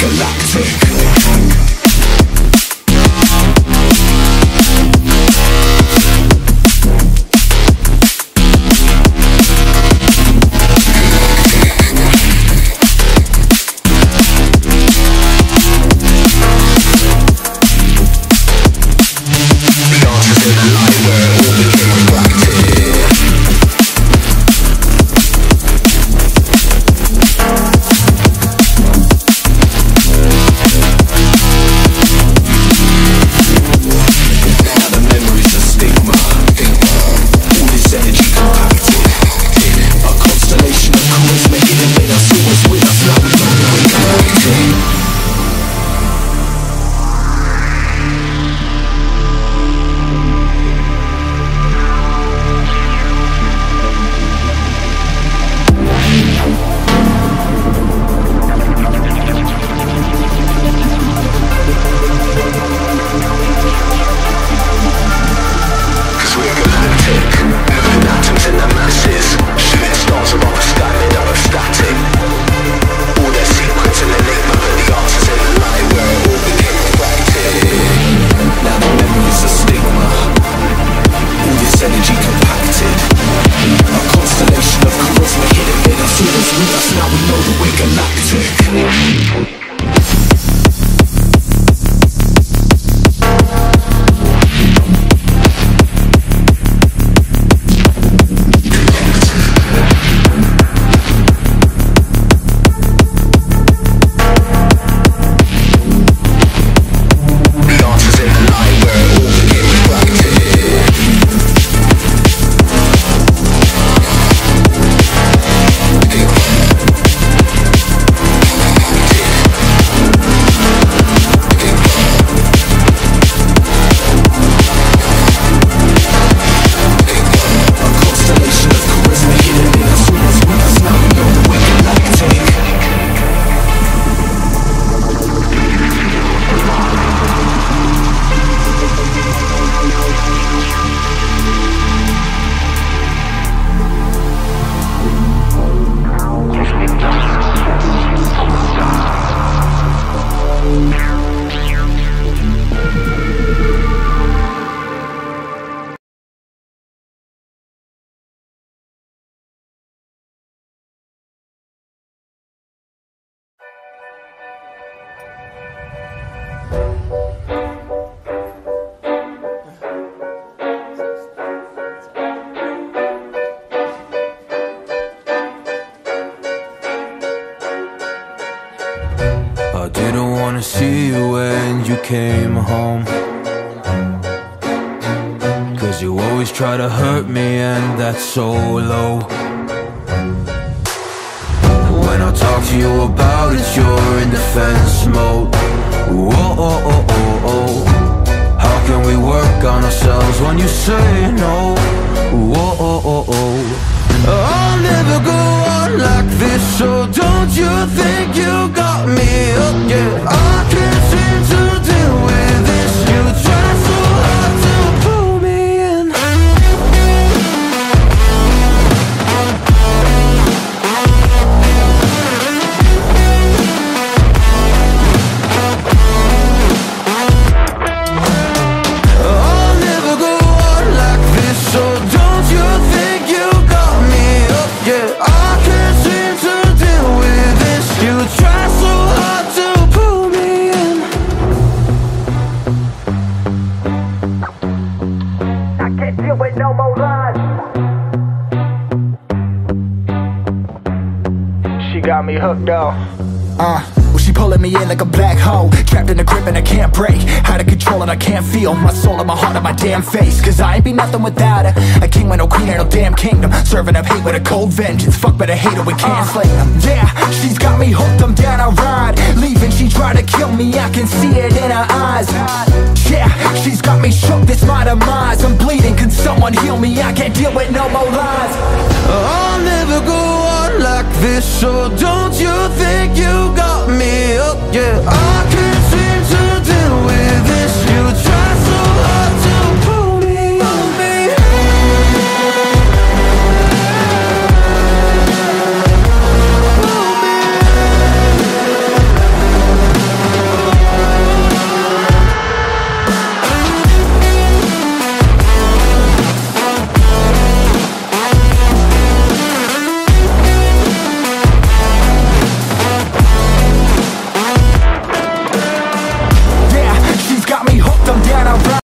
galactic. I didn't wanna see you when you came home, 'cause you always try to hurt me, and that's so low. When I talk to you about it, you're in defense mode. Whoa, oh, oh, oh, oh. How can we work on ourselves when you say no? Whoa, oh, oh, oh. I'll never go on like this, so don't you think you got me up yet? I can't seem to deal with this. You try so hard to pull me in. I'll never go on like this, so don't you think you got me up yet? I can't seem to deal with this. You try so hard to pull me in. I can't deal with no more lies. She got me hooked up. Well, she pulling me in like a black hole, trapped in a grip and I can't break. Out of control and I can't feel my soul and my heart and my damn face. 'Cause I ain't be nothing without her. A king with no queen and no damn kingdom, serving up hate with a cold vengeance. Fuck, but I hate her, we can't slay them. Yeah, she's got me hooked, I'm down a ride. Leaving, she tried to kill me, I can see it in her eyes. Yeah, she's got me shook, this my demise. I'm bleeding, can someone heal me? I can't deal with no more lies. I'll never go on like this, so don't you think you got me up yet? I can't